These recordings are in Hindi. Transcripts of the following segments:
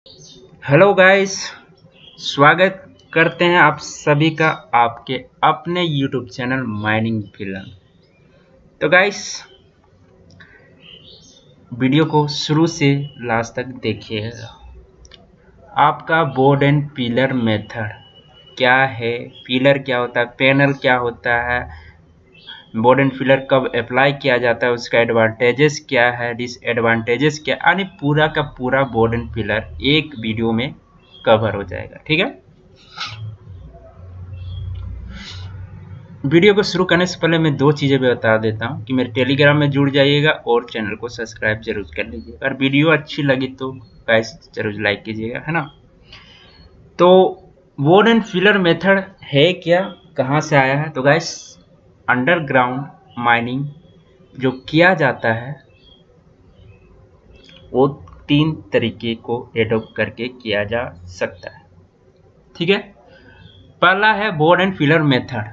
हेलो गाइस, स्वागत करते हैं आप सभी का आपके अपने यूट्यूब चैनल माइनिंग फिल्म। तो गाइस, वीडियो को शुरू से लास्ट तक देखिएगा। आपका बोर्ड एंड पिलर मेथड क्या है, पिलर क्या होता है, पैनल क्या होता है, बोर्ड एंड पिलर कब अप्लाई किया जाता है, उसका एडवांटेजेस क्या है, डिसएडवांटेजेस क्या, यानी पूरा का पूरा बोर्ड एंड पिलर एक वीडियो में कवर हो जाएगा। ठीक है, वीडियो को शुरू करने से पहले मैं दो चीज़ें भी बता देता हूं कि मेरे टेलीग्राम में जुड़ जाइएगा और चैनल को सब्सक्राइब जरूर कर लीजिएगा। अगर वीडियो अच्छी लगी तो गाइस जरूर लाइक कीजिएगा, है ना। तो बोर्ड एंड फिलर मेथड है क्या, कहाँ से आया है? तो गाइस, अंडरग्राउंड माइनिंग जो किया जाता है वो तीन तरीके को एडॉप्ट करके किया जा सकता है। ठीक है, पहला है बोर्ड एंड फिलर मेथड,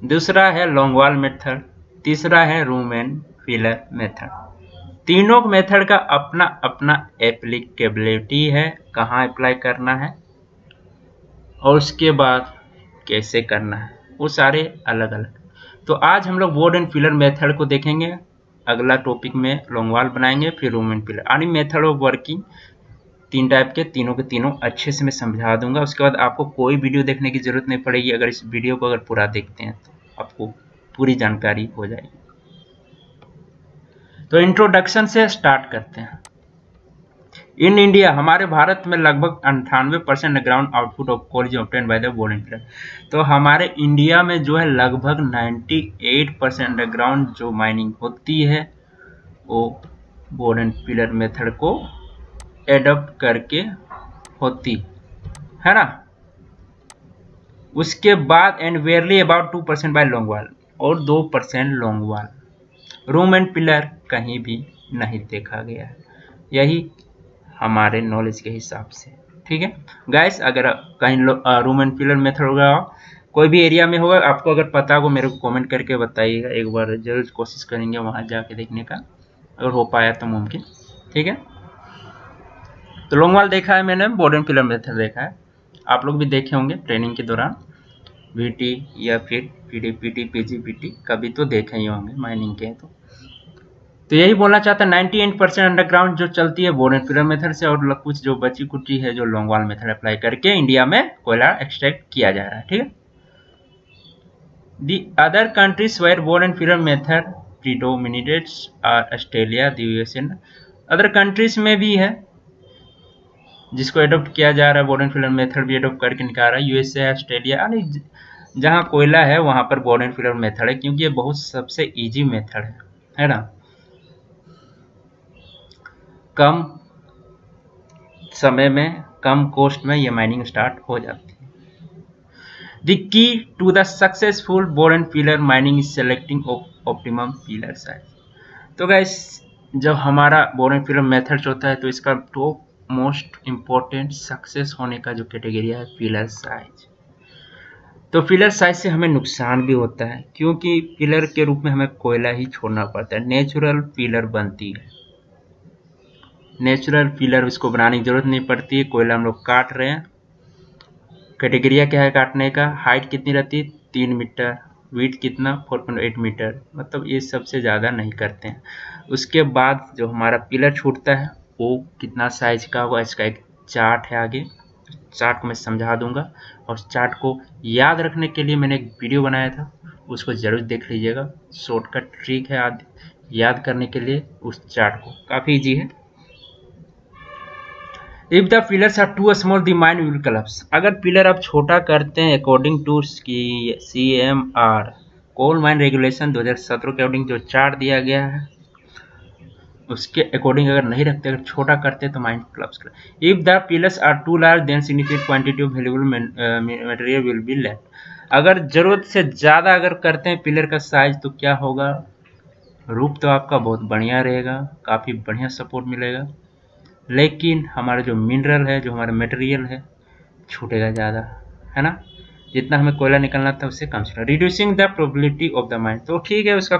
दूसरा है लॉन्गवॉल मेथड, तीसरा है रूम एंड फिलर मेथड। तीनों मेथड का अपना अपना एप्लीकेबिलिटी है, कहाँ अप्लाई करना है और उसके बाद कैसे करना है, वो सारे अलग अलग। तो आज हम लोग बोर्ड एंड फिलर मेथड को देखेंगे, अगला टॉपिक में लॉन्गवॉल बनाएंगे, फिर रूम एंड फिलर, यानी मेथड ऑफ वर्किंग तीन टाइप के, तीनों के तीनों अच्छे से मैं समझा दूंगा। उसके बाद आपको कोई वीडियो देखने की जरूरत नहीं पड़ेगी। अगर इस वीडियो को अगर पूरा देखते हैं तो आपको पूरी जानकारी हो जाएगी। तो इंट्रोडक्शन से स्टार्ट करते हैं। इन इंडिया, हमारे भारत में लगभग 98% underground output of coal is obtained by the board and filler. तो हमारे इंडिया में जो है लगभग 98% अंडरग्राउंड जो माइनिंग होती है वो बोर्ड एंड फिलर मेथड को एडॉप्ट करके होती है ना। उसके बाद एंड वेयरली अबाउट 2% बाय लॉन्गवॉल और 2% लॉन्गवॉल। रूम एंड पिलर कहीं भी नहीं देखा गया है, यही हमारे नॉलेज के हिसाब से। ठीक है गाइस, अगर कहीं रूम एंड पिलर मेथड होगा, कोई भी एरिया में होगा, आपको अगर पता हो मेरे को कमेंट करके बताइएगा। एक बार जरूर कोशिश करेंगे वहां जाके देखने का, अगर हो पाया तो मुमकिन। ठीक है, तो लॉन्गवॉल देखा है मैंने, बोर्ड एंड पिलर मेथड देखा है, आप लोग भी देखे होंगे ट्रेनिंग के दौरान, VT या फिर PDPT PGPT कभी तो देखे ही होंगे माइनिंग के। तो यही बोलना चाहता है, 98% अंडरग्राउंड जो चलती है बोर्ड एंड फिलर मेथड से, और कुछ जो बची कुटी है जो लॉन्गवॉल मेथड अप्लाई करके इंडिया में कोयला एक्सट्रैक्ट किया जा रहा है। ठीक है, the other countries where board and pillar method predominates are Australia, the USA। Other countries में भी है जिसको एडॉप्ट किया जा रहा है, बोर्ड एंड फिलर मेथड भी एडॉप्ट करके निकाल रहा है, USA, ऑस्ट्रेलिया, यानी जहाँ कोयला है वहां पर बोर्ड एंड फिलर मेथड है, क्योंकि ये बहुत सबसे इजी मेथड है ना। कम समय में, कम कॉस्ट में ये माइनिंग स्टार्ट हो जाती है। The key to the successful board and filler mining is selecting optimum filler size. तो गाइस, जब हमारा बोर्ड एंड फिलर मेथड होता है तो इसका टॉप मोस्ट इम्पोर्टेंट सक्सेस होने का जो कैटेगरी है फिलर साइज। तो फिलर साइज से हमें नुकसान भी होता है, क्योंकि फिलर के रूप में हमें कोयला ही छोड़ना पड़ता है। नेचुरल फिलर बनती है, नेचुरल फिलर इसको बनाने की जरूरत नहीं पड़ती है, कोयला हम लोग काट रहे हैं। कैटेगरिया क्या है काटने का, हाइट कितनी रहती है 3 मीटर, विड्थ कितना 4.8 मीटर, मतलब ये सबसे ज़्यादा नहीं करते हैं। उसके बाद जो हमारा पिलर छूटता है वो कितना साइज का होगा, इसका एक चार्ट है, आगे चार्ट को मैं समझा दूंगा। और चार्ट को याद रखने के लिए मैंने एक वीडियो बनाया था, उसको जरूर देख लीजिएगा। शॉर्टकट ट्रिक है याद करने के लिए उस चार्ट को, काफ़ी ईजी है। If the pillars are too small the mine will collapse. अगर पिलर आप छोटा करते हैं according to CMR coal mine regulation 2017 के अकॉर्डिंग जो चार्ट दिया गया है उसके अकॉर्डिंग अगर नहीं रखते, अगर छोटा करते तो माइन कोलैप्स कर। If the pillars are too large then significant quantity of valuable material will be left. अगर जरूरत से ज़्यादा अगर करते हैं पिलर का साइज तो क्या होगा, रूप तो आपका बहुत बढ़िया रहेगा, काफ़ी बढ़िया सपोर्ट मिलेगा, लेकिन हमारा जो मिनरल है, जो हमारा मटेरियल है, छूटेगा ज़्यादा, है ना। जितना हमें कोयला निकलना था उससे कम छूटा। Reducing the probability of the mine, तो ठीक है उसका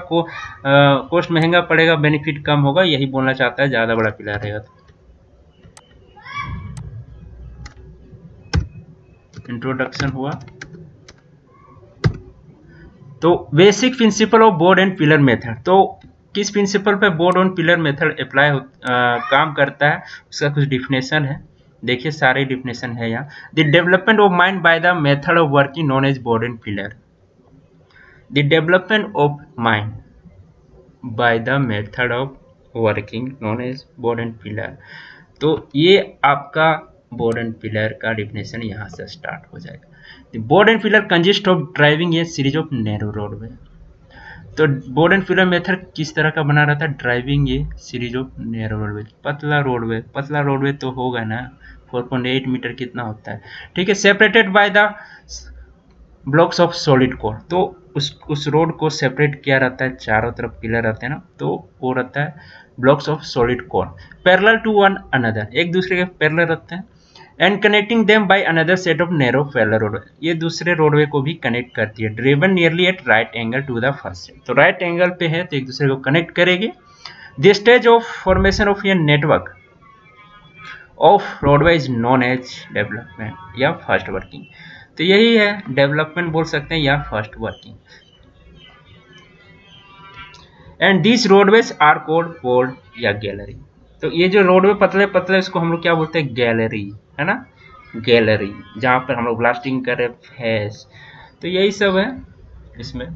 कॉस्ट महंगा पड़ेगा, बेनिफिट कम होगा, यही बोलना चाहता है ज़्यादा बड़ा पिलर रहेगा तो। इंट्रोडक्शन हुआ। तो basic principle of board and pillar method, तो किस प्रिंसिपल पे board and pillar method apply काम करता है उसका कुछ डिफिनेशन है। देखिए सारे डिफिनेशन है यहाँ। The development of mind by the method of working known as board and pillar. The development of mind by the method of working known as board and pillar. तो ये आपका बोर्ड एंड पिलर का डिफिनेशन यहाँ से स्टार्ट हो जाएगा। Board and pillar consist of driving a series of narrow roadway. तो बोर्ड एंड पिलर मेथड किस तरह का बना रहता है? Driving a series of narrow roadway, पतला रोडवे। पतला रोडवे तो होगा ना, 4.8 मीटर कितना होता है, ठीक है। Separated by the blocks of solid core. तो उस रोड को सेपरेट किया रहता है, चारों तरफ पिलर रहते हैं ना, तो वो रहता है blocks of solid core, parallel to one another, एक दूसरे के पैरेलल रहते हैं। And connecting them by another set of narrow parallel roadway, ये दूसरे रोडवे को भी कनेक्ट करती है। Driven nearly at right angle to the first set, तो राइट एंगल पे है तो एक दूसरे को कनेक्ट करेगी। The stage of formation of a network of roadway is known as development या फर्स्ट वर्किंग। तो यही है, डेवलपमेंट बोल सकते हैं या first working. And this roadways are called board या गैलरी। तो ये जो रोडवे पतले पतले इसको हम लोग क्या बोलते हैं? गैलरी, है ना, गैलरी, जहां पर हम लोग ब्लास्टिंग कर रहे हैं। तो यही सब है इसमें।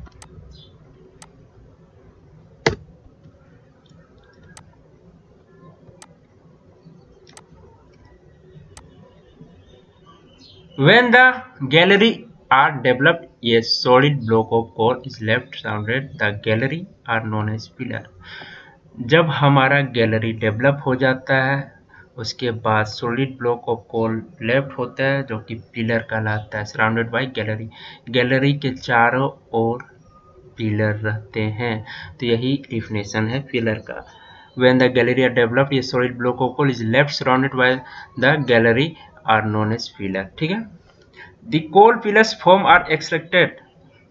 When the gallery are developed, a solid block of core is left surrounded. The gallery are known as pillar. जब हमारा गैलरी डेवलप हो जाता है उसके बाद solid block of core left होता है जो कि पिलर कहलाता है, सराउंडेड बाय गैलरी। गैलरी के चारों ओर पिलर रहते हैं। तो यही डिफिनेशन है पिलर का। When the gallery are developed, a solid block of coal is left surrounded by the gallery are known as pillar, ठीक है। The coal pillars form are extracted.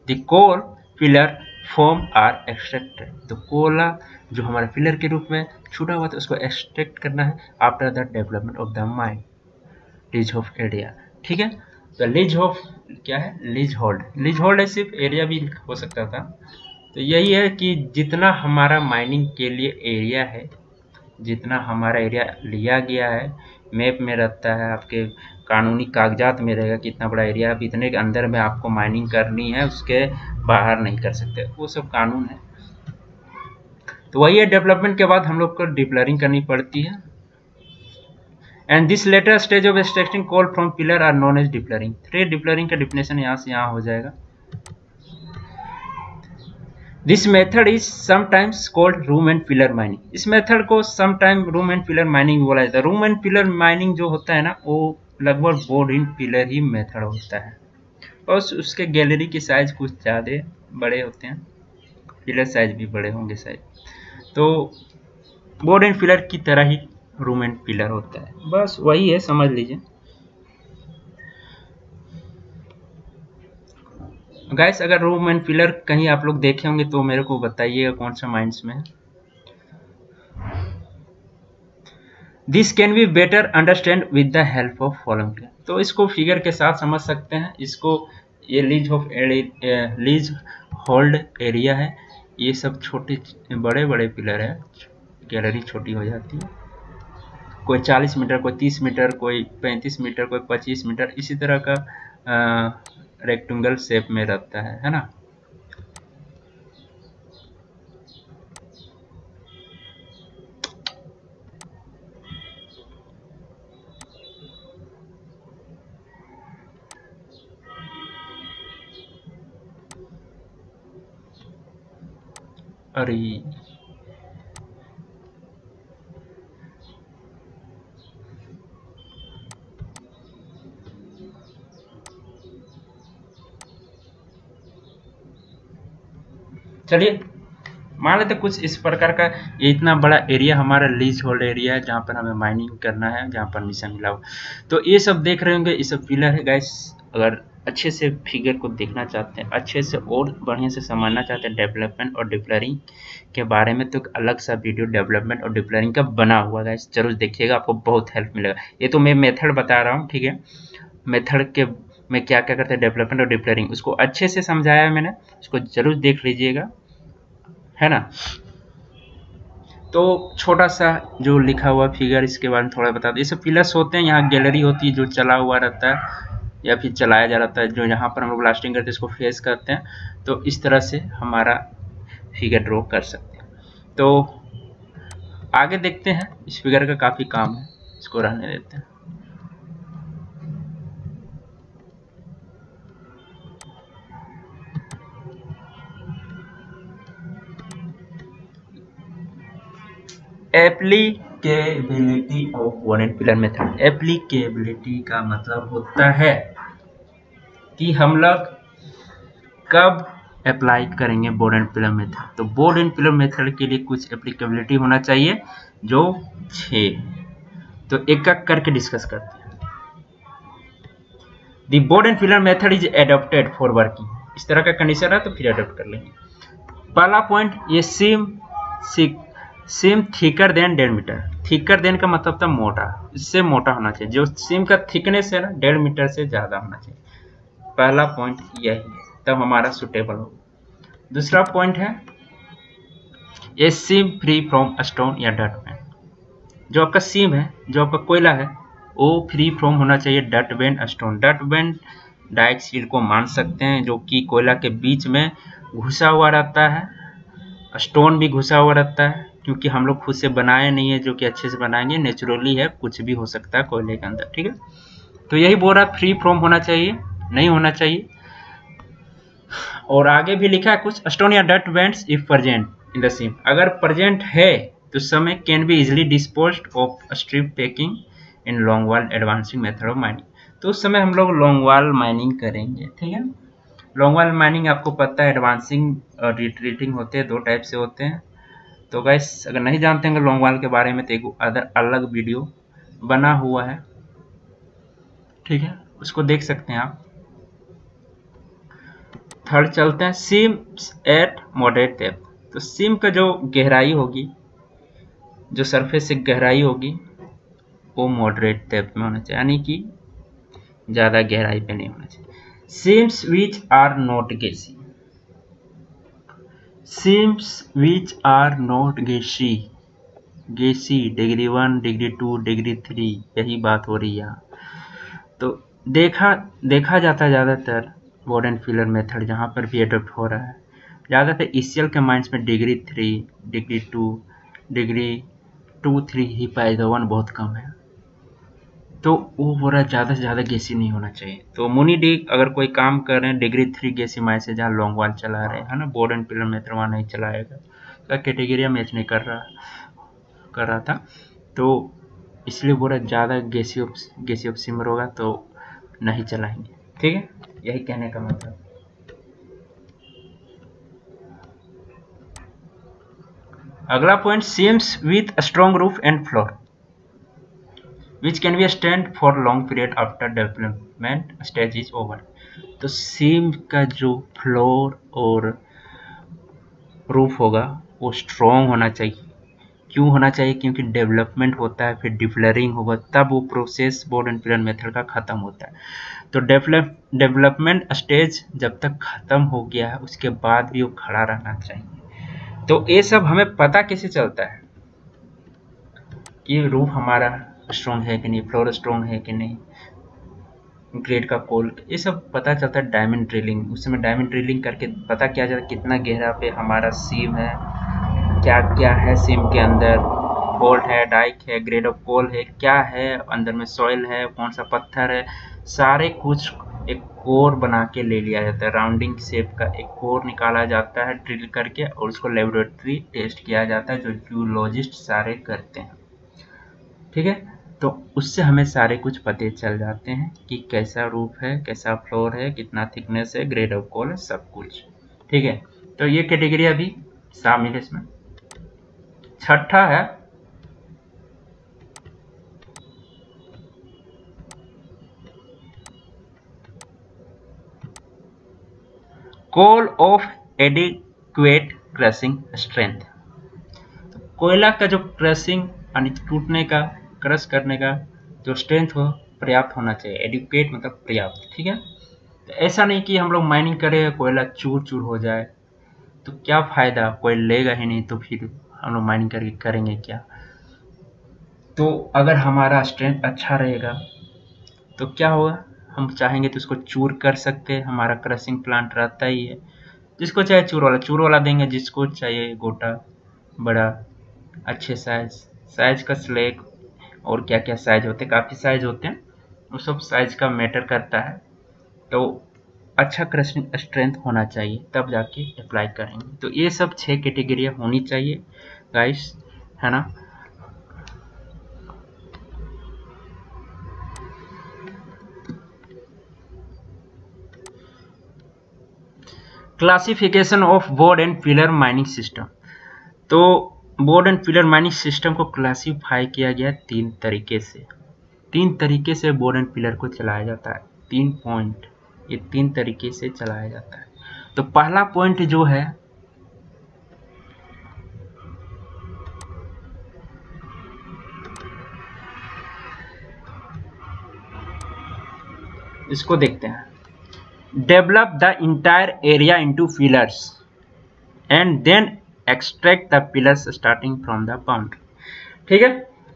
The coal pillar form are extracted. तो कोला जो हमारे पिलर के रूप में छूटा हुआ था उसको एक्सट्रैक्ट करना है after the development of the mine, lease of area, ठीक है। तो लीज ऑफ क्या है? Lease hold. लीज होल्ड है, सिर्फ एरिया भी हो सकता था। तो यही है कि जितना हमारा माइनिंग के लिए एरिया है, जितना हमारा एरिया लिया गया है, मैप में रहता है, आपके कानूनी कागजात में रहेगा कितना बड़ा एरिया, आप इतने के अंदर में आपको माइनिंग करनी है, उसके बाहर नहीं कर सकते, वो सब कानून है। तो वही है, डेवलपमेंट के बाद हम लोग को डिप्लरिंग करनी पड़ती है। And this latter stage of extracting coal from pillar are known as depillaring. फिर डिप्लरिंग का डिफिनेशन यहाँ से यहाँ हो जाएगा। This method is sometimes called room and pillar mining. इस मेथड को sometime room and pillar mining बोला जाता है। रूम एंड पिलर माइनिंग जो होता है ना, वो लगभग board and pillar he method होता है, और उसके गैलरी की साइज कुछ ज़्यादा बड़े होते हैं, पिलर साइज भी बड़े होंगे शायद। तो बोर्ड एंड पिलर की तरह ही रूम एंड पिलर होता है, बस वही है, समझ लीजिए गाइस। अगर रूम एंड पिलर कहीं आप लोग देखे होंगे तो मेरे को बताइएगा कौन सा माइंड्स में है। This can be better understand with the help of following. तो इसको फिगर के साथ समझ सकते हैं। इसको ये लीज होल्ड एरिया है, ये सब छोटे बड़े बड़े पिलर है, गैलरी छोटी हो जाती है। कोई 40 मीटर, कोई 30 मीटर, कोई 35 मीटर, कोई 25 मीटर, इसी तरह का रेक्टेंगल शेप में रहता है ना। अरे चलिए मान लेते कुछ इस प्रकार का, ये इतना बड़ा एरिया हमारा लीज होल्ड एरिया है जहाँ पर हमें माइनिंग करना है, जहाँ परमिशन मिला हो। तो ये सब देख रहे होंगे, ये सब पिलर है गाइस। अगर अच्छे से फिगर को देखना चाहते हैं, अच्छे से और बढ़िया से समझना चाहते हैं डेवलपमेंट और डिप्लरिंग के बारे में, तो अलग सा वीडियो डेवलपमेंट और डिप्लरिंग का बना हुआ है, जरूर देखिएगा, आपको बहुत हेल्प मिलेगा। ये तो मैं मेथड बता रहा हूँ, ठीक है। मेथड के में क्या क्या करते हैं, डेवलपमेंट और डिप्लेयरिंग, उसको अच्छे से समझाया है मैंने, उसको जरूर देख लीजिएगा, है ना। तो छोटा सा जो लिखा हुआ फिगर इसके बारे में थोड़ा बता दो। ये सब पिलर्स होते हैं, यहाँ गैलरी होती है जो चला हुआ रहता है या फिर चलाया जा रहता है, जो यहाँ पर हम लोग ब्लास्टिंग करते हैं इसको फेस करते हैं। तो इस तरह से हमारा फिगर ड्रॉ कर सकते हैं। तो आगे देखते हैं, इस फिगर का काफ़ी काम है, इसको रहने देते हैं। Applicability of board and pillar method. Applicability का मतलब होता है कि हम लोग कब अप्लाई करेंगे बोर्ड एंड पिलर मेथड। तो बोर्ड एंड पिलर मेथड के लिए कुछ एप्लीकेबिलिटी होना चाहिए, जो 6। तो एक एक करके डिस्कस करते हैं। दी board and pillar method is adopted for working. इस तरह का कंडीशन है तो फिर एडॉप्ट कर लेंगे। पहला पॉइंट, ये seam thicker than 1.5 metre. Thicker than का मतलब था मोटा, इससे मोटा होना चाहिए। जो सीम का थिकनेस है ना 1.5 मीटर से ज्यादा होना चाहिए। पहला पॉइंट यही है, तब हमारा सुटेबल होगा। दूसरा पॉइंट है ये सीम फ्री फ्रॉम स्टोन या डट बैंड। जो आपका सीम है, जो आपका कोयला है, वो फ्री फ्रॉम होना चाहिए डट बैंड स्टोन। डट बैंड डाइऑक्साइड को मान सकते हैं, जो कि कोयला के बीच में घुसा हुआ रहता है। स्टोन भी घुसा हुआ रहता है, क्योंकि हम लोग खुद से बनाए नहीं है, जो कि अच्छे से बनाएंगे, नेचुरली है, कुछ भी हो सकता है कोयले के अंदर, ठीक है। तो यही बोल रहा, फ्री फ्रॉम होना चाहिए, नहीं होना चाहिए। और आगे भी लिखा है कुछ, स्टोन या डट bands if present in the seam. अगर प्रेजेंट है तो समय can be easily disposed of strip taking in long wall advancing method of mining. तो उस समय हम लोग लॉन्ग वॉल माइनिंग करेंगे, ठीक है। लॉन्ग वॉल माइनिंग आपको पता है एडवांसिंग और रिट्रीटिंग होते हैं, 2 टाइप से होते हैं। तो गाइस अगर नहीं जानते हैं लॉन्ग वॉल के बारे में तो एक अलग वीडियो बना हुआ है, ठीक है, उसको देख सकते हैं आप। थर्ड चलते हैं, सीम एट मॉडरेट डेप्थ। तो सीम का जो गहराई होगी, जो सरफेस से गहराई होगी, वो मॉडरेट डेप्थ में होना चाहिए, यानी कि ज़्यादा गहराई पे नहीं होना चाहिए। Seams which are not gassy. Seams which are not gassy, gassy degree 1, degree 2, degree 3, यही बात हो रही है। तो देखा जाता है ज़्यादातर बोर्ड एंड पिलर मेथड जहाँ पर भी एडॉप्ट हो रहा है, ज़्यादातर ईसीएल के माइंस में डिग्री 3, डिग्री 2, डिग्री 2, 3 ही पाएगा, 1 बहुत कम है। तो वो बोला ज़्यादा से ज़्यादा गेसी नहीं होना चाहिए। तो मुनी डी अगर कोई काम कर रहे हैं डिग्री 3 गेसी माइंस से, जहाँ लॉन्ग वॉल चला रहे हैं, है ना, बोर्ड एंड पिलर मेथड वहाँ नहीं चलाएगा, तो कैटेगरी मैच नहीं कर रहा था। तो इसलिए बोला ज़्यादा गेसी ऑफ सिमर होगा तो नहीं चलाएंगे, ठीक है, यही कहने का मतलब। अगला point, seems with strong roof and floor which can be stand for long period after development stage is over. तो सीम का जो फ्लोर और रूफ होगा वो स्ट्रॉन्ग होना चाहिए। क्यों होना चाहिए? क्योंकि डेवलपमेंट होता है, फिर डिप्लेयरिंग होगा, तब वो process board and pillar method का खत्म होता है। तो डेवलपमेंट स्टेज जब तक खत्म हो गया है उसके बाद भी वो खड़ा रहना चाहिए। तो ये सब हमें पता कैसे चलता है कि रूफ हमारा स्ट्रॉन्ग है कि नहीं, फ्लोर स्ट्रॉन्ग है कि नहीं, ग्रेड का कोल, ये सब पता चलता है डायमंड ड्रिलिंग। उस समय डायमंड ड्रिलिंग करके पता किया जाता है कितना गहरा पे हमारा सीम है, क्या क्या है सीम के अंदर, बोल्ट है, डाइक है, ग्रेड ऑफ कोल है, क्या है अंदर में, सॉइल है, कौन सा पत्थर है, सारे कुछ एक कोर बना के ले लिया जाता है। राउंडिंग शेप का एक कोर निकाला जाता है ड्रिल करके, और उसको लेबोरेटरी टेस्ट किया जाता है, जो जियोलॉजिस्ट सारे करते हैं, ठीक है। तो उससे हमें सारे कुछ पते चल जाते हैं कि कैसा रूफ है, कैसा फ्लोर है, कितना थिकनेस है, ग्रेड ऑफ कोल है, सब कुछ, ठीक है। तो ये कैटेगरी अभी शामिल है इसमें। छठा है coal of adequate crushing strength. तो कोयला का जो क्रशिंग यानी टूटने का, क्रश करने का जो स्ट्रेंथ हो पर्याप्त होना चाहिए। एडिक्वेट मतलब पर्याप्त, ठीक है। तो ऐसा नहीं कि हम लोग माइनिंग करें कोयला चूर चूर हो जाए, तो क्या फ़ायदा, कोई लेगा ही नहीं, तो फिर हम लोग माइनिंग करके करेंगे क्या। तो अगर हमारा स्ट्रेंथ अच्छा रहेगा तो क्या होगा, हम चाहेंगे तो उसको चूर कर सकते हैं, हमारा क्रशिंग प्लांट रहता ही है, जिसको चाहे चूर वाला देंगे, जिसको चाहिए गोटा बड़ा अच्छे साइज का स्लैग, और क्या क्या साइज होते हैं, काफ़ी साइज होते हैं, वो सब साइज का मैटर करता है। तो अच्छा क्रशिंग स्ट्रेंथ होना चाहिए तब जाके अप्लाई करेंगे। तो ये सब 6 कैटेगरियाँ होनी चाहिए गाइस, है ना। Classification of board and pillar mining system. तो board and pillar mining system को क्लासीफाई किया गया 3 तरीके से। 3 तरीके से बोर्ड एंड पिलर को चलाया जाता है, 3 पॉइंट, ये 3 तरीके से चलाया जाता है। तो पहला पॉइंट जो है, इसको देखते हैं। Develop the entire area into pillars and then extract the pillars starting from the boundary. ठीक है,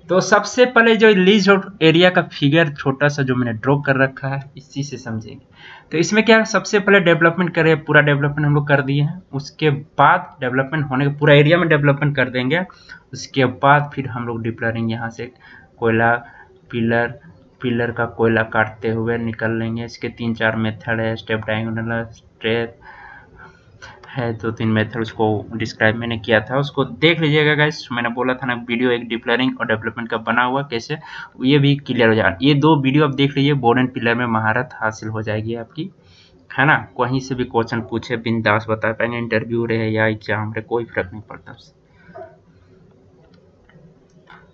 तो सबसे पहले जो लीज एरिया का फिगर छोटा सा जो मैंने ड्रॉ कर रखा है, इसी से समझेंगे। तो इसमें क्या है, सबसे पहले डेवलपमेंट करें, पूरा डेवलपमेंट हम लोग कर दिए हैं, उसके बाद डेवलपमेंट होने के पूरा एरिया में डेवलपमेंट कर देंगे, उसके बाद फिर हम लोग डिप्लरिंग यहाँ से कोयला पिलर का कोयला काटते हुए निकल लेंगे। इसके 3-4 मेथड है, स्टेप डायगोनल, स्ट्रेट है, 2-3 मेथड उसको डिस्क्राइब मैंने किया था, उसको देख लीजिएगा गाइस। मैंने बोला था ना वीडियो एक डिप्लरिंग और डेवलपमेंट का बना हुआ कैसे, ये भी क्लियर हो जाए। ये 2 वीडियो आप देख लीजिए, बोर्ड एंड पिलर में महारत हासिल हो जाएगी आपकी, है ना। कहीं से भी क्वेश्चन पूछे बिंदास बता पाएंगे, इंटरव्यू रहे या एग्जाम रहे, कोई फर्क नहीं पड़ता उससे।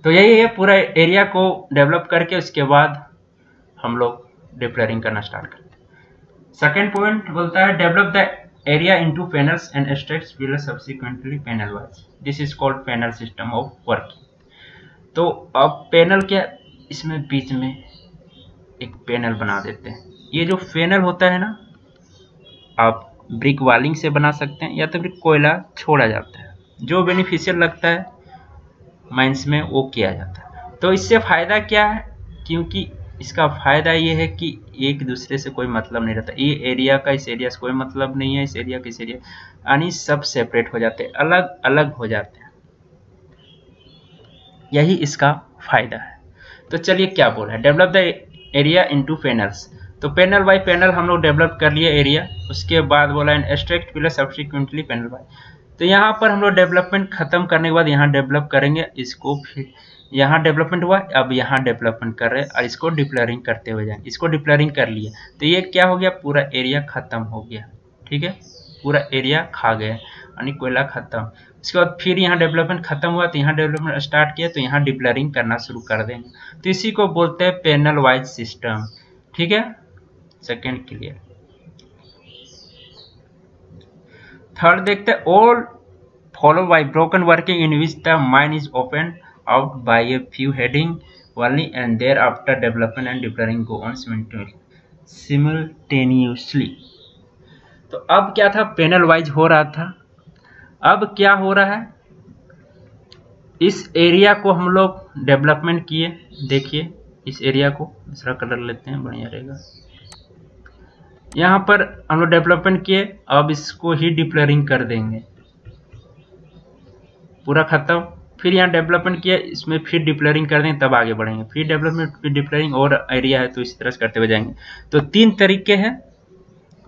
तो यही है, पूरा एरिया को डेवलप करके उसके बाद हम लोग डिप्लरिंग करना स्टार्ट करें। सेकेंड पॉइंट बोलता है develop the area into panels and extracts pillars subsequently panel wise. This is called panel system of working. तो अब पैनल क्या, इसमें बीच में एक पैनल बना देते हैं। ये जो पैनल होता है ना, आप ब्रिक वालिंग से बना सकते हैं या तो फिर कोयला छोड़ा जाता है, जो बेनिफिशियल लगता है माइंस में वो किया जाता है। तो इससे फायदा क्या है, क्योंकि इसका फायदा ये है कि एक दूसरे से कोई मतलब नहीं रहता, ये एरिया का इस एरिया से कोई मतलब नहीं है, इस एरिया का इस एरिया, यानी सब सेपरेट हो जाते हैं, अलग अलग हो जाते हैं, यही इसका फायदा है। तो चलिए क्या बोला है, develop the area into panels. तो पैनल बाय पैनल हम लोग डेवलप कर लिए एरिया, उसके बाद बोला and extract pillar subsequently panel bye. तो यहाँ पर हम लोग डेवलपमेंट खत्म करने के बाद यहाँ डेवलप करेंगे इसको, फिर यहाँ डेवलपमेंट हुआ, अब यहाँ डेवलपमेंट कर रहे हैं और इसको डिप्लरिंग करते हुए जाएंगे। इसको डिप्लरिंग कर लिया तो ये क्या हो गया, पूरा एरिया खत्म हो गया। ठीक है, पूरा एरिया खा गए यानी कोयला खत्म। इसके बाद फिर यहाँ डेवलपमेंट खत्म हुआ तो यहाँ डेवलपमेंट स्टार्ट किया, तो यहाँ डिप्लरिंग करना शुरू कर देंगे। तो इसी को बोलते हैं पैनल वाइज सिस्टम। ठीक है, सेकेंड क्लियर। थर्ड देखते हैं, all follow by broken working in which the mine is open out by a few heading only and thereafter development and deploying go on simultaneously। तो अब क्या था, पैनल वाइज हो रहा था, अब क्या हो रहा है, इस एरिया को हम लोग डेवलपमेंट किए। देखिए इस एरिया को दूसरा कलर लेते हैं, बढ़िया रहेगा। यहाँ पर हम लोग डेवलपमेंट किए, अब इसको ही डिप्लरिंग कर देंगे, पूरा खत्म। फिर यहाँ डेवलपमेंट किया, इसमें फिर डिप्लरिंग कर देंगे, तब आगे बढ़ेंगे, फिर डेवलपमेंट, फिर डिप्लरिंग, और एरिया है तो इसी तरह से करते हुए जाएंगे। तो 3 तरीके हैं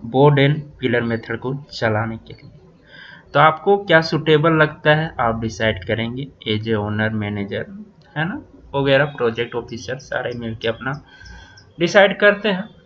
बोर्ड एंड पिलर मेथड को चलाने के लिए। तो आपको क्या सुटेबल लगता है आप डिसाइड करेंगे, एज ए ओनर, मैनेजर, है ना, वगैरह, प्रोजेक्ट ऑफिसर, सारे मिलके अपना डिसाइड करते हैं।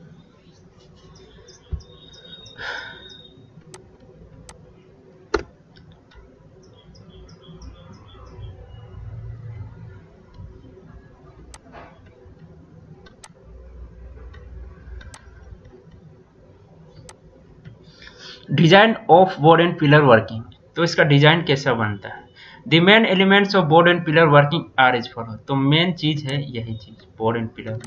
Design of board and pillar working. तो इसका डिजाइन कैसा बनता है, the main elements of board and pillar working are is follow. तो मेन चीज है यही चीज, बोर्ड एंड पिलर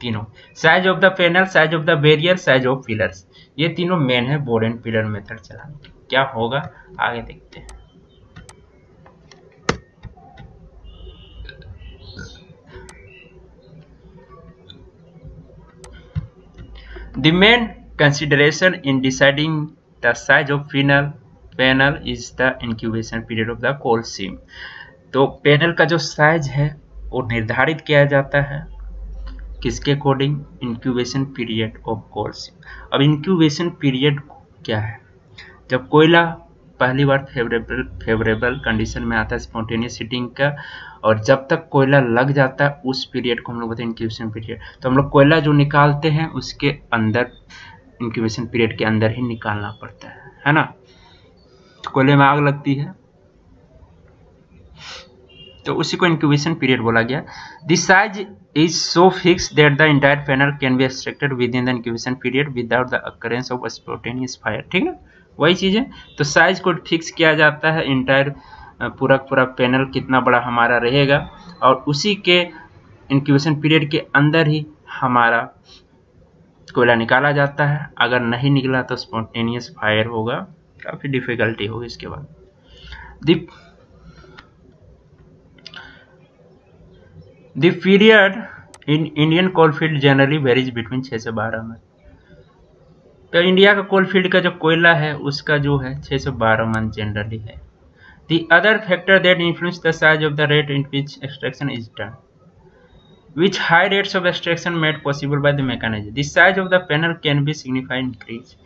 तीनों, size of the panel, size of the barrier, size of pillars, ये तीनों मेन है बोर्ड एंड पिलर मेथड चलाने के। क्या होगा आगे देखते हैं। The main consideration in deciding the size of panel is the incubation period of the cold seam। तो पैनल का जो साइज है वो निर्धारित किया जाता है किसके according, incubation period of coal seam. अब इंक्यूबेशन पीरियड क्या है, जब कोयला पहली बार फेवरेबल कंडीशन में आता है स्पॉन्टेनियस हीटिंग का, और जब तक कोयला लग जाता है उस पीरियड को हम लोग बोलते हैं इंक्यूबेशन पीरियड। तो हम लोग कोयला जो निकालते हैं उसके अंदर इंक्यूबेशन पीरियड के अंदर ही निकालना पड़ता है ना। तो कोयले में आग लगती है तो उसी को इंक्यूबेशन पीरियड बोला गया। This size is so fix that the entire panel can be extracted with in the incubation period without the occurrence of spontaneous fire. ठीक है, वही चीज है। तो साइज को फिक्स किया जाता है, इंटायर पूरा पैनल कितना बड़ा हमारा रहेगा, और उसी के इंक्यूबेशन पीरियड के अंदर ही हमारा कोयला निकाला जाता है। अगर नहीं निकला तो स्पॉन्टेनियस फायर होगा, काफी डिफिकल्टी होगी इसके बाद। The period in Indian coalfield generally varies between 6 से 12 मंथ। तो इंडिया का कोलफील्ड का जो कोयला है उसका जो है 6 से 12 मंथ जनरली है। The other factor that influence the size of the rate in which extraction is done, which high rates of extraction made possible by the mechanism, the size of the panel can be significantly increased।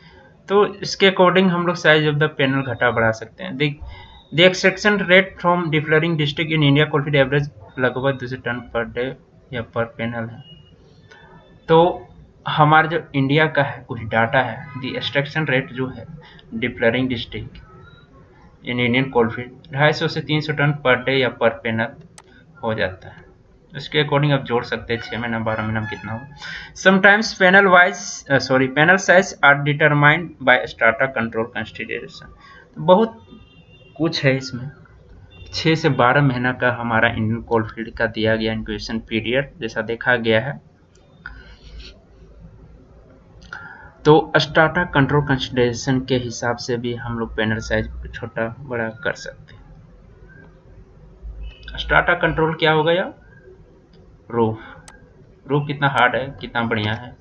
तो इसके अकॉर्डिंग हम लोग साइज ऑफ द पैनल घटा बढ़ा सकते हैं। The extraction rate from differing district in India coalfield average लगभग 200 टन पर डे या पर पैनल है। तो हमारा जो इंडिया का है कुछ डाटा है, द एक्सट्रैक्शन रेट जो है डिफ्लरिंग डिस्ट्रिक्ट इन इंडियन कोलफील्ड 250 से 300 टन पर डे या पर पैनल हो जाता है। इसके अकॉर्डिंग आप जोड़ सकते हैं 6 महीना 12 महीना में कितना हो। Sometimes panel size are determined by strata control consideration. बहुत कुछ है इसमें। 6 से 12 महीना का हमारा इंडियन कोलफील्ड का दिया गया इंक्यूबेशन पीरियड जैसा देखा गया है। तो स्टाटा कंट्रोल कंसिडरेशन के हिसाब से भी हम लोग पैनल साइज को छोटा बड़ा कर सकते हैं। स्टाटा कंट्रोल क्या हो गया, रूफ कितना हार्ड है कितना बढ़िया है,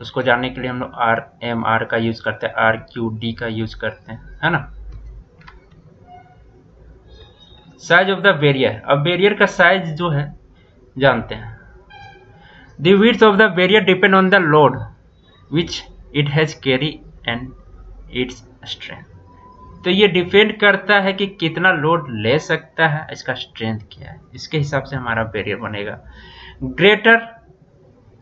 उसको जानने के लिए हम लोग RMR का यूज करते हैं, RQD का यूज करते हैं, है ना। साइज ऑफ द बैरियर, अब बैरियर का साइज जो है जानते हैं। The width of the barrier depend on the load which it has carry and its strength. तो ये डिपेंड करता है कि कितना लोड ले सकता है, इसका स्ट्रेंथ क्या है, इसके हिसाब से हमारा बैरियर बनेगा।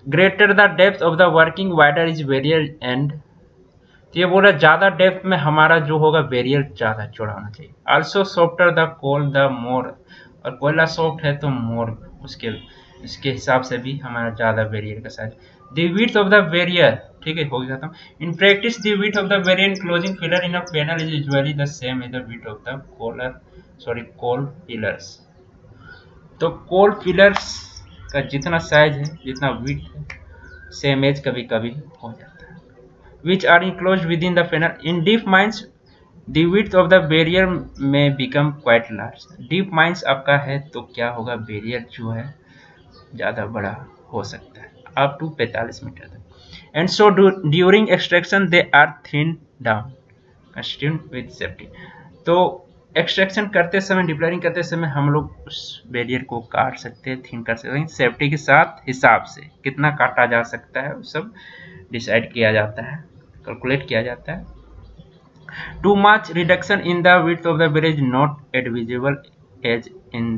Greater the depth of the working wider is barrier and. तो ये बोला ज्यादा डेप्थ में हमारा जो होगा बैरियर ज्यादा चौड़ा होना चाहिए। Also softer the coal the more, और कोयला सॉफ्ट है तो मोर उसके हिसाब से भी हमारा ज्यादा बैरियर का size. The width of the barrier, ठीक है हो गया खत्म। In practice the width of the barrier closing pillar in a panel is usually the same as the width of the coal pillars. तो कोल पिलर्स का जितना साइज है जितना विड्थ है सेम एज कभी कभी हो जाता है। Which are enclosed within the panel. In deep mines, the width of the barrier may become quite large. Deep mines आपका है तो क्या होगा, बैरियर जो है ज़्यादा बड़ा हो सकता है up to 45 मीटर तक। And so during extraction they are thinned down, constituted with safety। तो एक्सट्रैक्शन करते समय, डिप्लरिंग करते समय हम लोग उस बैरियर को काट सकते हैं, थिन कर सकते हैं, सेफ्टी के साथ हिसाब से कितना काटा जा सकता है वो सब डिसाइड किया जाता है, कैलकुलेट किया जाता है। Too much reduction in the width of the barrier is not advisable as in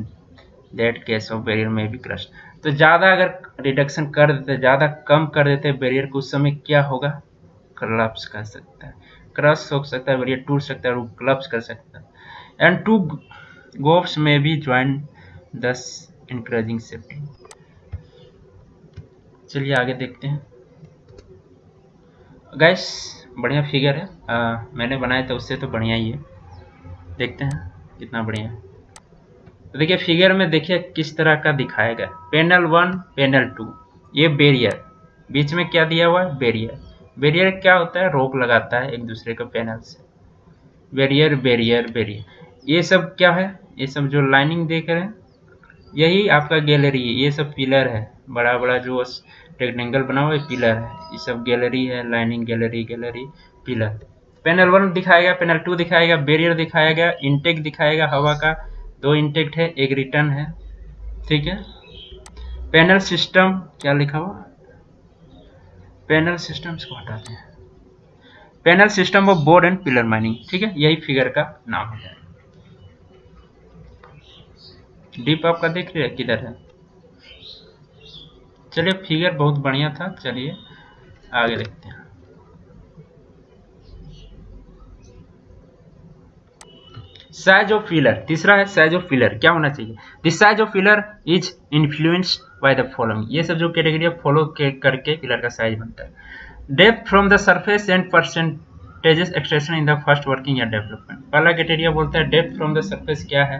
that case of barrier may be crush. तो ज़्यादा अगर रिडक्शन कर देते, ज़्यादा कम कर देते बैरियर को, उस समय क्या होगा, कोलैप्स कर सकता है, क्रश हो सकता है, बैरियर टूट सकता है और कोलैप्स कर सकता है। एंड टू गोफ्स में बी ज्वाइन दस इंकरेजिंग सेफ्टी। चलिए आगे देखते हैं गाइस, बढ़िया फिगर है, मैंने बनाया था उससे तो बढ़िया ही है, देखते हैं कितना बढ़िया है। देखिए फिगर में देखिए किस तरह का दिखाया गया, पैनल 1 पैनल 2 ये बैरियर, बीच में क्या दिया हुआ है, बैरियर। बैरियर क्या होता है, रोक लगाता है एक दूसरे के पैनल से। बैरियर बैरियर बैरियर, ये सब क्या है, ये सब जो लाइनिंग देख रहे हैं यही आपका गैलरी है। ये सब पिलर है, बड़ा बड़ा जो रेक्टेंगल बना हुआ है पिलर है, ये सब गैलरी है। Lining gallery gallery pillar. Panel 1 दिखाएगा, पैनल 2 दिखाएगा, बैरियर दिखाएगा, इनटेक दिखाएगा हवा का, 2 इनटेक है, एक रिटर्न है, ठीक है। पैनल सिस्टम क्या लिखा हुआ, पैनल सिस्टम इसको हटाते हैं, panel system of board and pillar mining, ठीक है, यही फिगर का नाम है। डीप आपका देख रहे हैं किधर है। चलिए फिगर बहुत बढ़िया था, चलिए आगे देखते हैं। साइज ऑफ पिलर, तीसरा है साइज ऑफ पिलर क्या होना चाहिए। This size of pillar is influenced by the following, ये सब जो कैटेगरी फॉलो करके पिलर का साइज बनता है। Depth from the surface and percentages extraction in the first working या डेवलपमेंट। पहला क्राइटेरिया बोलता है डेप्थ फ्रॉम द सरफेस क्या है,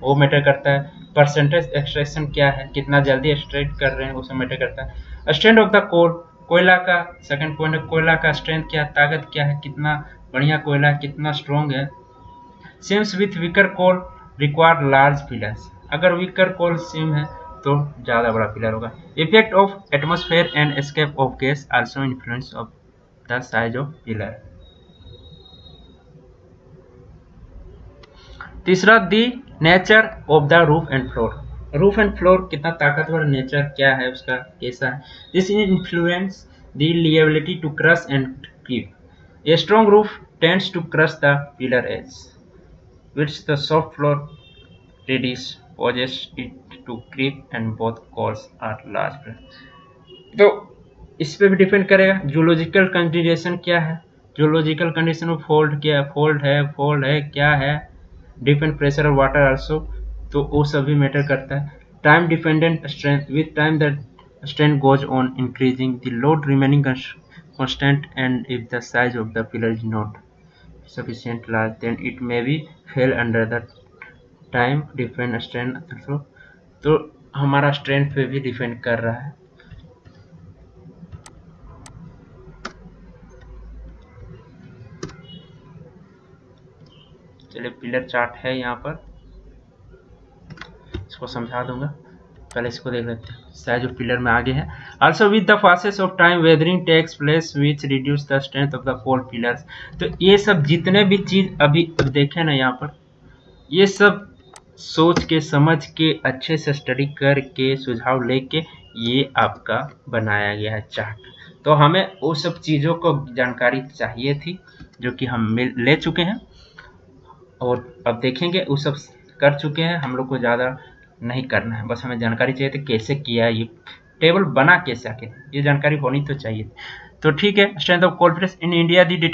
वो मैटर करता है। परसेंटेज एक्सट्रैक्शन क्या है, कितना जल्दी एक्सट्रैक्ट कर रहे हैं, वो सब मैटर करता है। स्ट्रेंथ ऑफ द कोर, कोयला का सेकंड पॉइंट है, कोयला का स्ट्रेंथ क्या है, ताकत क्या है, कितना बढ़िया कोयला है, कितना स्ट्रॉन्ग है। Seams with weaker coal require large pillars, अगर वीकर कोल सीम है तो ज़्यादा बड़ा पिलर होगा। Effect of atmosphere and escape of gas also influence of the size of pillar. तीसरा the nature of the roof and floor, roof and floor कितना ताकतवर, नेचर क्या है उसका, कैसा है। This influence the liability to crush and creep. A strong roof tends to crush the pillar as which the soft floor predisposed it to creep and both cores are large। तो इस पे भी डिपेंड करेगा। जूलॉजिकल कंडीशन क्या है, जूलॉजिकल कंडीशन में फोल्ड क्या है, फोल्ड है क्या है, डिपेंड प्रेशर और वाटर आल्सो, तो वो सभी मैटर करता है। Time dependent strength, with time the strength goes on increasing, the load remaining constant, and if the size of the pillar is not sufficient large, then it may be fail under the time depend strength also। तो हमारा स्ट्रेंथ पे भी डिपेंड कर रहा है। चलिए पिलर चार्ट है यहाँ पर, इसको समझा दूंगा, पहले इसको देख लेते हैं। साइज ऑफ पिलर में आगे है। Also with the passes of time weathering takes place which reduce the strength of the coal pillars. तो ये सब जितने भी चीज अभी देखे ना यहाँ पर, ये सब सोच के समझ के अच्छे से स्टडी करके सुझाव लेके ये आपका बनाया गया है चार्ट। तो हमें वो सब चीज़ों को जानकारी चाहिए थी जो कि हम ले चुके हैं, और अब देखेंगे वो सब कर चुके हैं, हम लोग को ज़्यादा नहीं करना है, बस हमें जानकारी चाहिए थी कैसे किया, ये टेबल बना कैसे आके, ये जानकारी होनी तो चाहिए। तो ठीक है। Strength of coal pillars in India, the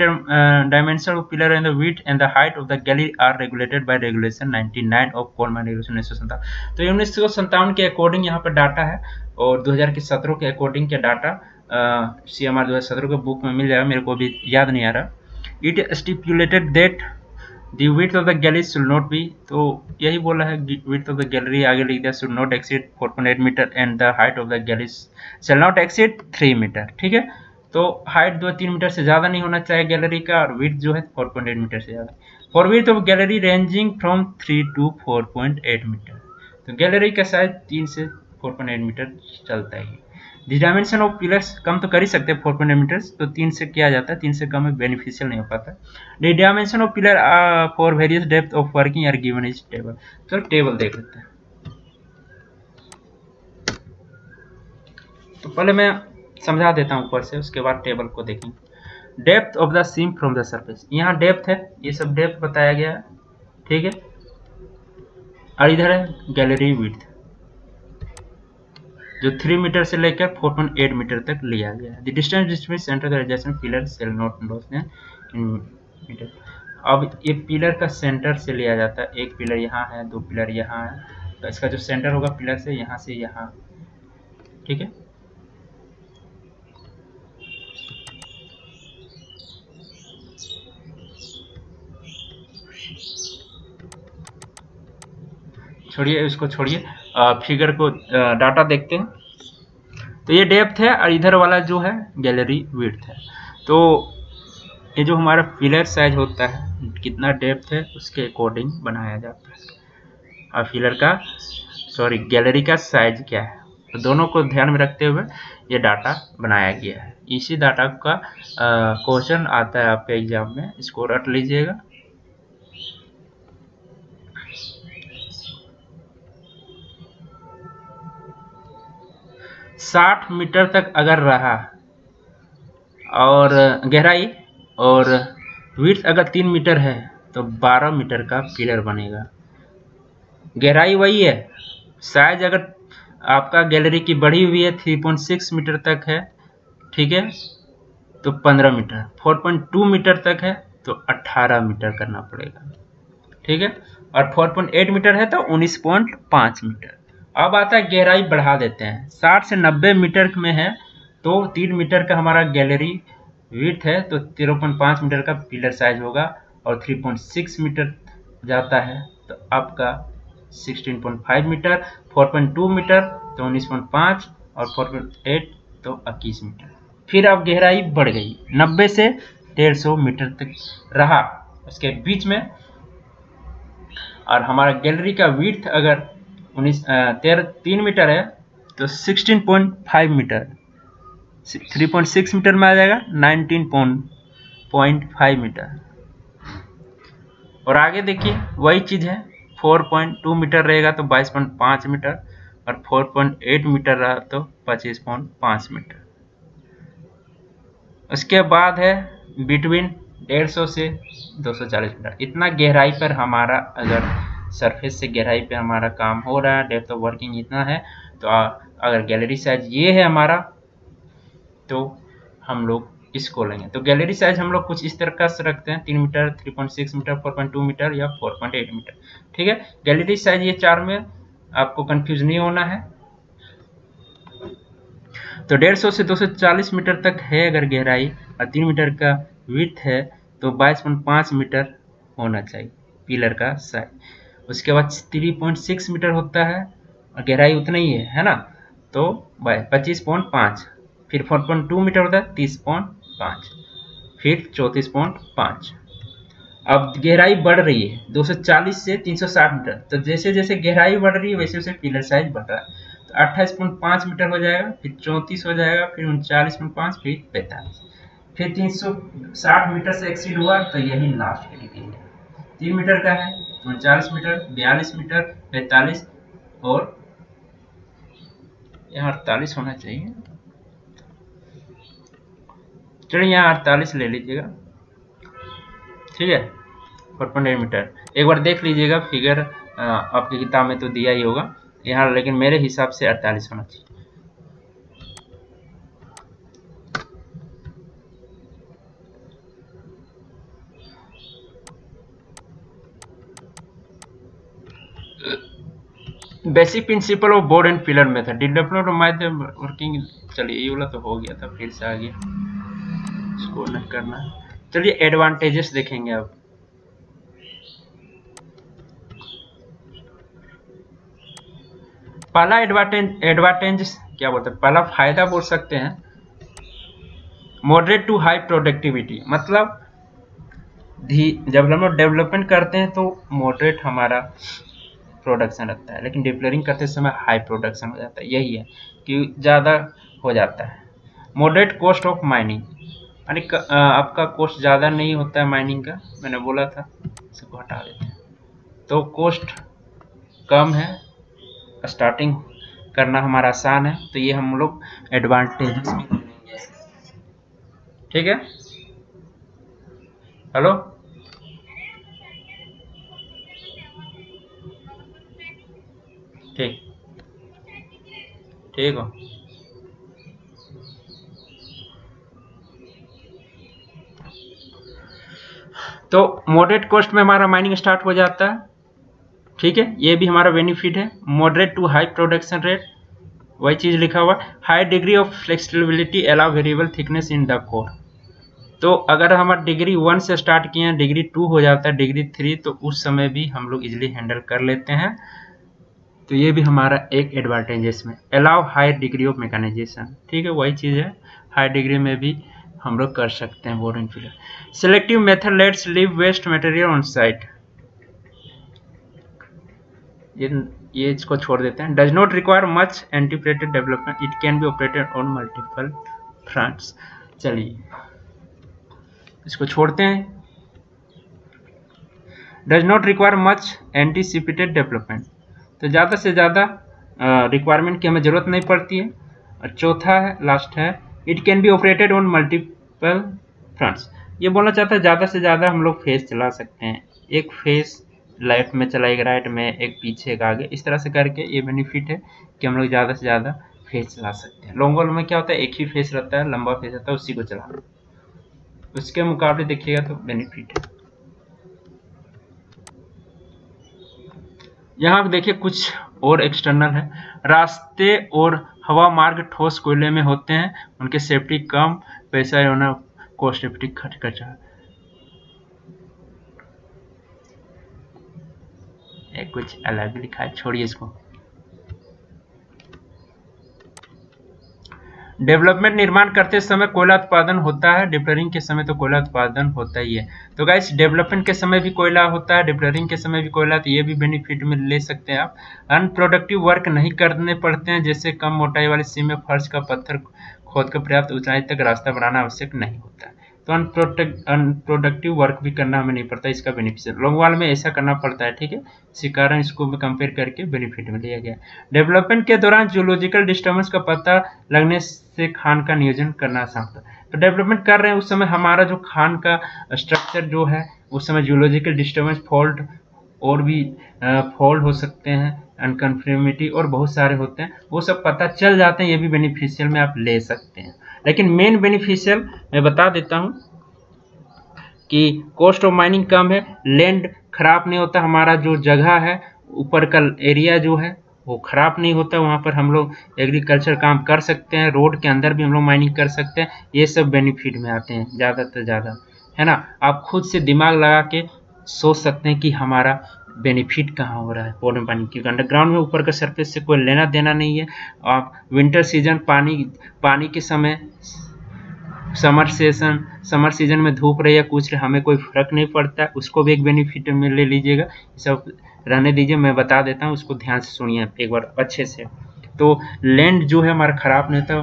dimension of pillar and the width and the height of the gallery are regulated by regulation 99 of coal mine regulation 1957। तो 1957 के अकॉर्डिंग यहाँ पर डाटा है, और 2017 के अकॉर्डिंग के डाटा CMR 2017 के बुक में मिल जाएगा, मेरे को भी याद नहीं आ रहा। It stipulated that the width of the gallery should not be, तो यही बोला है विड्थ ऑफ द गैलरी आगे लिख दिया, should not exceed 4.8 meter and the height of the gallery shall not exceed 3 meter. ठीक है, तो हाइट 2-3 मीटर से ज़्यादा नहीं होना चाहिए गैलरी का, और विड्थ जो है 4.8 मीटर से ज़्यादा। For width of gallery ranging from 3 to 4.8 meter, तो गैलरी का साइज 3 से 4.8 मीटर चलता है। द डायमेंशन ऑफ पिलर्स कम तो कर ही सकते हैं 4.8 मीटर, तो 3 से किया जाता है, 3 से कम में बेनिफिशियल नहीं हो पाता। The dimension of pillar for various depth of working are given is table. चलो टेबल देख लेते हैं। तो पहले मैं समझा देता हूँ ऊपर से, उसके बाद टेबल को देखेंगे। Depth of the seam from the surface, यहाँ डेप्थ है, ये सब डेप्थ बताया गया है, ठीक है। और इधर है गैलरी विड्थ, जो 3 मीटर से लेकर 4.8 मीटर तक लिया गया है। The distance between centre the adjacent pillar shall not less in meter. अब ये पिलर का सेंटर से लिया जाता है, एक पिलर यहाँ है, 2 पिलर यहाँ है, तो इसका जो सेंटर होगा पिलर से यहाँ, ठीक है। छोड़िए इसको, छोड़िए फिगर को, डाटा देखते हैं। तो ये डेप्थ है और इधर वाला जो है गैलरी विड्थ है। तो ये जो हमारा फिलर साइज होता है कितना डेप्थ है उसके अकॉर्डिंग बनाया जाता है, और फिलर का गैलरी का साइज क्या है, तो दोनों को ध्यान में रखते हुए ये डाटा बनाया गया है। इसी डाटा का क्वेश्चन आता है आपके एग्जाम में, इसको रट लीजिएगा। साठ मीटर तक अगर रहा और गहराई और विड्थ अगर 3 मीटर है तो 12 मीटर का पिलर बनेगा। गहराई वही है, साइज अगर आपका गैलरी की बढ़ी हुई है 3.6 मीटर तक है, ठीक है, तो 15 मीटर, 4.2 मीटर तक है तो 18 मीटर करना पड़ेगा, ठीक है, और 4.8 मीटर है तो 19.5 मीटर। अब आता है गहराई बढ़ा देते हैं, 60 से 90 मीटर में है तो 3 मीटर का हमारा गैलरी विड्थ है तो 0.5 मीटर का पिलर साइज होगा, और 3.6 मीटर जाता है तो आपका 16.5 मीटर, 4.2 मीटर तो 19.5 और 4.8 तो 21 मीटर। फिर अब गहराई बढ़ गई 90 से 150 मीटर तक रहा उसके बीच में, और हमारा गैलरी का विड्थ अगर 3 मीटर है तो 16.5 मीटर, 3.6 मीटर में आ जाएगा 19.5 मीटर। और आगे देखिए वही चीज है, 4.2 मीटर रहेगा तो 22.5 मीटर, और 4.8 मीटर रहा तो 25.5 मीटर। उसके बाद है बिटवीन 150 से 240 मीटर। इतना गहराई पर हमारा अगर सरफेस से गहराई पे हमारा काम हो रहा है, डेप्थ ऑफ वर्किंग इतना है, तो अगर गैलरी साइज ये है हमारा तो हम लोग इसको लेंगे। तो गैलरी साइज हम लोग कुछ इस तरह का रखते हैं, 3 मीटर, 3.6 मीटर, 4.2 मीटर या 4.8 मीटर, ठीक है। गैलरी साइज ये 4 में आपको कंफ्यूज नहीं होना है। तो 150 से 240 मीटर तक है अगर गहराई और 3 मीटर का विड्थ है तो 22.5 मीटर होना चाहिए पिलर का साइज। उसके बाद 3.6 मीटर होता है और गहराई उतना ही है ना, तो 25.5, फिर 4.2 मीटर होता है 30.5, फिर 34.5। अब गहराई बढ़ रही है 240 से 360 मीटर, तो जैसे जैसे गहराई बढ़ रही है वैसे वैसे पिलर साइज बढ़ रहा है, तो 28.5 मीटर हो जाएगा, फिर 34 हो जाएगा, फिर 39.5, फिर 45, फिर 360 मीटर से एक्सीड हुआ तो यही लास्ट की डिग्री है। 3 मीटर का है 39 मीटर, 42 मीटर, 45 और यहाँ 48 होना चाहिए, चलिए यहाँ 48 ले लीजिएगा, ठीक है, 4.8 मीटर। एक बार देख लीजिएगा फिगर, आपकी किताब में तो दिया ही होगा यहाँ, लेकिन मेरे हिसाब से 48 होना चाहिए। Basic principle of board and pillar method, development of method working, चलिए ये वाला तो हो गया था, फिर से आगे इसको नहीं करना है। चलिए एडवांटेजेस देखेंगे अब। पहला एडवांटेज क्या बोलते हैं, पहला फायदा बोल सकते हैं, मॉडरेट टू हाई प्रोडक्टिविटी, मतलब जब हम लोग डेवलपमेंट करते हैं तो मॉडरेट हमारा प्रोडक्शन रहता है, लेकिन डिप्लरिंग करते समय हाई प्रोडक्शन हो जाता है, यही है कि ज़्यादा हो जाता है। मॉडरेट कॉस्ट ऑफ माइनिंग, यानी आपका कॉस्ट ज़्यादा नहीं होता है माइनिंग का, मैंने बोला था, इसको हटा देते हैं, तो कॉस्ट कम है, स्टार्टिंग करना हमारा आसान है, तो ये हम लोग एडवांटेजेस भी करेंगे, ठीक है। हेलो, ठीक ठीक हो। तो मॉडरेट कॉस्ट में हमारा माइनिंग स्टार्ट हो जाता है, ठीक है, ये भी हमारा बेनिफिट है। Moderate to high production rate, वही चीज लिखा हुआ, high degree of flexibility allow variable thickness in the core. तो अगर हमारा डिग्री 1 से स्टार्ट किए हैं, डिग्री 2 हो जाता है, डिग्री 3, तो उस समय भी हम लोग इजिली हैंडल कर लेते हैं, तो ये भी हमारा एक एडवांटेजेस में। Allow high degree of mechanisation, ठीक है, वही चीज़ है, हाई डिग्री में भी हम लोग कर सकते हैं board and pillar. Selective method lets leave waste material on site, ये इसको छोड़ देते हैं। Does not require much anticipated development, it can be operated on multiple fronts. चलिए इसको छोड़ते हैं। Does not require much anticipated development, तो ज़्यादा से ज़्यादा रिक्वायरमेंट की हमें ज़रूरत नहीं पड़ती है। और चौथा है, लास्ट है, it can be operated on multiple fronts. ये बोलना चाहता है ज़्यादा से ज़्यादा हम लोग फेस चला सकते हैं, एक फेस लेफ्ट में चलाएगा, राइट में, एक पीछे एक आगे, इस तरह से करके ये बेनिफिट है कि हम लोग ज़्यादा से ज़्यादा फेस चला सकते हैं। लॉन्ग वॉल में क्या होता है, एक ही फेस रहता है, लंबा फेस रहता है, उसी को चलाना, उसके मुकाबले देखिएगा तो बेनिफिट है। यहाँ देखिए कुछ और एक्सटर्नल है। रास्ते और हवा मार्ग ठोस कोयले में होते हैं, उनके सेफ्टी कम, पैसा होना कॉस्ट इफेक्टिव खर्चा। कुछ अलग लिखा है, छोड़िए इसको। डेवलपमेंट निर्माण करते समय कोयला उत्पादन होता है, डिप्लरिंग के समय तो कोयला उत्पादन होता ही है। तो गाइस डेवलपमेंट के समय भी कोयला होता है, डिप्लरिंग के समय भी कोयला, तो ये भी बेनिफिट में ले सकते हैं आप। अनप्रोडक्टिव वर्क नहीं करने पड़ते हैं, जैसे कम मोटाई वाले सीमेंट फर्श का पत्थर खोद कर पर्याप्त ऊंचाई तक रास्ता बनाना आवश्यक नहीं होता है। तो अनप्रोडक्टिव वर्क भी करना हमें नहीं पड़ता, इसका बेनिफिट। लॉन्ग वॉल में ऐसा करना पड़ता है, ठीक है, इसी कारण इसको कंपेयर करके बेनिफिट में लिया गया। डेवलपमेंट के दौरान जियोलॉजिकल डिस्टर्बेंस का पता लगने से खान का नियोजन करना आसान होता है। तो डेवलपमेंट कर रहे हैं उस समय हमारा जो खान का स्ट्रक्चर जो है, उस समय जियोलॉजिकल डिस्टर्बेंस, फॉल्ट और भी फॉल्ट हो सकते हैं, अनकन्फर्मिटी और बहुत सारे होते हैं, वो सब पता चल जाते हैं, ये भी बेनिफिशियल में आप ले सकते हैं। लेकिन मेन बेनिफिशियल मैं बता देता हूँ कि कॉस्ट ऑफ माइनिंग कम है, लैंड खराब नहीं होता, हमारा जो जगह है ऊपर का एरिया जो है वो खराब नहीं होता, वहाँ पर हम लोग एग्रीकल्चर काम कर सकते हैं, रोड के अंदर भी हम लोग माइनिंग कर सकते हैं। ये सब बेनिफिट में आते हैं ज़्यादा से ज़्यादा, है ना। आप खुद से दिमाग लगा के सोच सकते हैं कि हमारा बेनिफिट कहाँ हो रहा है बोर में पानी, क्योंकि अंडरग्राउंड में ऊपर का सरफेस से कोई लेना देना नहीं है। आप विंटर सीजन पानी के समय, समर सीजन में धूप रहे या कुछ रहे, हमें कोई फर्क नहीं पड़ता, उसको भी एक बेनिफिट में ले लीजिएगा। सब रहने दीजिए, मैं बता देता हूँ, उसको ध्यान से सुनिए एक बार अच्छे से। तो लैंड जो है हमारा खराब नहीं होता,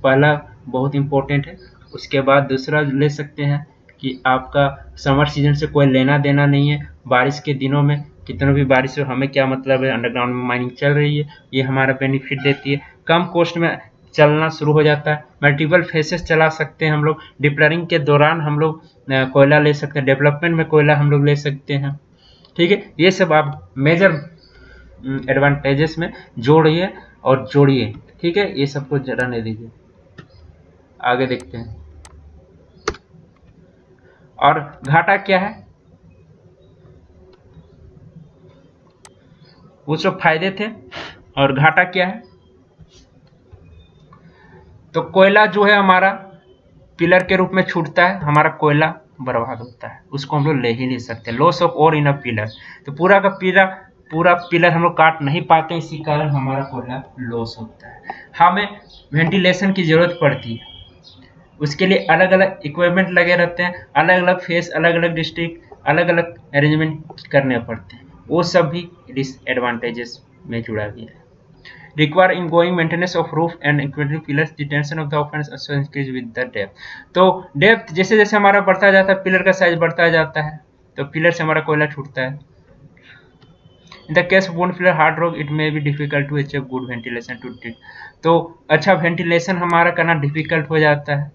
पहला बहुत इंपॉर्टेंट है। उसके बाद दूसरा ले सकते हैं कि आपका समर सीजन से कोई लेना देना नहीं है, बारिश के दिनों में कितना भी बारिश हो हमें क्या मतलब है, अंडरग्राउंड में माइनिंग चल रही है, ये हमारा बेनिफिट देती है। कम कॉस्ट में चलना शुरू हो जाता है, मल्टीपल फेसेस चला सकते हैं हम लोग, डिप्लरिंग के दौरान हम लोग कोयला ले सकते हैं, डेवलपमेंट में कोयला हम लोग ले सकते हैं, ठीक है। ये सब आप मेजर एडवांटेजेस में जोड़िए और जोड़िए, ठीक है, ये सबको रहने दीजिए। आगे देखते हैं। और घाटा क्या है, वो सब फायदे थे, और घाटा क्या है। तो कोयला जो है हमारा पिलर के रूप में छूटता है, हमारा कोयला बर्बाद होता है, उसको हम लोग ले ही नहीं सकते। Loss of ore in a pillar, तो पूरा पिलर हम लोग काट नहीं पाते, इसी कारण हमारा कोयला लॉस होता है। हमें वेंटिलेशन की जरूरत पड़ती है, उसके लिए अलग अलग इक्विपमेंट लगे रहते हैं, अलग अलग फेस, अलग अलग डिस्ट्रिक्ट, अलग अलग अरेंजमेंट करने पड़ते हैं, वो सब भी डिसएडवांटेजेस में जुड़ा गया है। require ongoing maintenance of roof and equipment pillars, the tension of the offense also increase with the depth। तो डेप्थ जैसे जैसे हमारा बढ़ता जाता है, पिलर का साइज बढ़ता जाता है, तो पिलर से हमारा कोयला छूटता है। In the case of bone pillar hard rock, it may be difficult to achieve good ventilation to dig। तो अच्छा वेंटिलेशन हमारा करना डिफिकल्ट हो जाता है,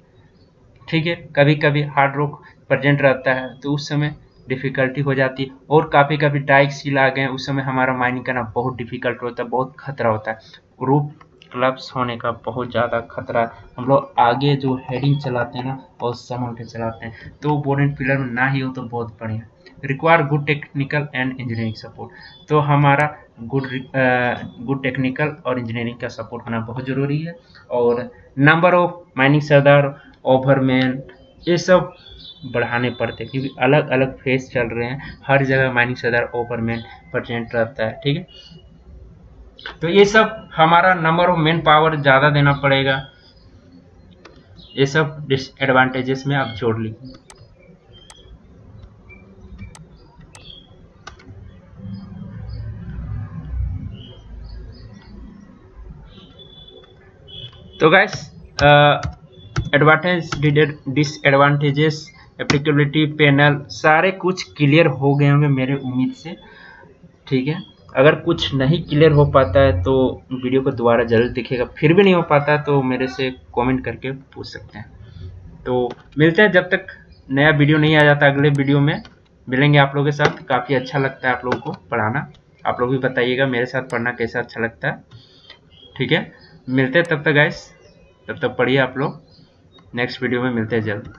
ठीक है, कभी कभी हार्ड रॉक प्रेजेंट रहता है तो उस समय डिफिकल्टी हो जाती है, और काफ़ी कभी डाइक सील आ गए, उस समय हमारा माइनिंग करना बहुत डिफिकल्ट होता है, बहुत खतरा होता है, रूफ क्लब्स होने का बहुत ज़्यादा खतरा। हम लोग आगे जो हेडिंग चलाते हैं ना, बहुत संभल के चलाते हैं, तो बोर एंड पिलर में ना ही हो तो बहुत बढ़िया। Require good technical and engineering support, तो हमारा गुड टेक्निकल और इंजीनियरिंग का सपोर्ट होना बहुत ज़रूरी है। और नंबर ऑफ माइनिंग सरदार, ओवरमैन, ये सब बढ़ाने पड़ते हैं, क्योंकि अलग अलग फेस चल रहे हैं, हर जगह माइनिंग सरदार ओवरमैन प्रेजेंट रहता है, ठीक है। तो ये सब हमारा नंबर ऑफ मैन पावर ज़्यादा देना पड़ेगा, ये सब डिसएडवांटेजेस में आप जोड़ लीजिए। तो guys advantage disadvantages applicability panel सारे कुछ क्लियर हो गए होंगे मेरे उम्मीद से, ठीक है। अगर कुछ नहीं क्लियर हो पाता है तो वीडियो को दोबारा जरूर दिखेगा, फिर भी नहीं हो पाता तो मेरे से कमेंट करके पूछ सकते हैं। तो मिलते हैं, जब तक नया वीडियो नहीं आ जाता अगले वीडियो में मिलेंगे आप लोगों के साथ। काफ़ी अच्छा लगता है आप लोगों को पढ़ाना, आप लोग भी बताइएगा मेरे साथ पढ़ना कैसा अच्छा लगता है, ठीक है। मिलते हैं तब तक गाइस, तब तक पढ़िए आप लोग, नेक्स्ट वीडियो में मिलते हैं जल्द।